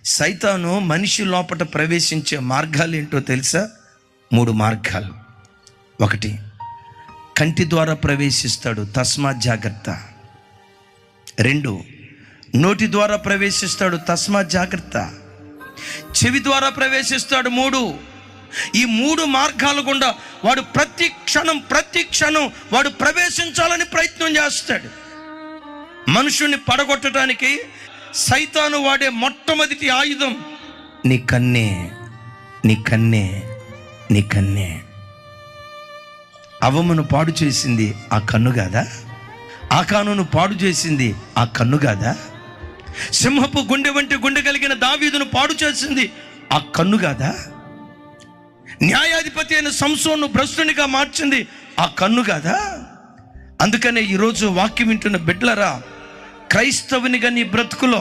సైతాను మనిషి లోపట ప్రవేశించే మార్గాలు ఏంటో తెలుసా? 3 మార్గాలు. 1, కంటి ద్వారా ప్రవేశిస్తాడు, తస్మాత్ జాగ్రత్త. 2, నోటి ద్వారా ప్రవేశిస్తాడు, తస్మాత్ జాగ్రత్త. చెవి ద్వారా ప్రవేశిస్తాడు. 3, ఈ 3 మార్గాల గుండా వాడు ప్రతి క్షణం వాడు ప్రవేశించాలని ప్రయత్నం చేస్తాడు. మనుషుణ్ణి పడగొట్టడానికి సైతాను వాడే మొట్టమొదటి ఆయుధం నీ కన్నే. నీ కన్నే, నీ కన్నే. అవ్వమును పాడు చేసింది ఆ కన్ను కాదా? ఆకానును పాడు చేసింది ఆ కన్ను కాదా? సింహపు గుండె వంటి గుండె కలిగిన దావీదును పాడు చేసింది ఆ కన్ను కాదా? న్యాయాధిపతి అయిన సంసోను భ్రష్టునిగా మార్చింది ఆ కన్ను కాదా? అందుకనే ఈరోజు వాక్యం వింటున్న బిడ్డలరా, క్రైస్తవునిగా నీ బ్రతుకులో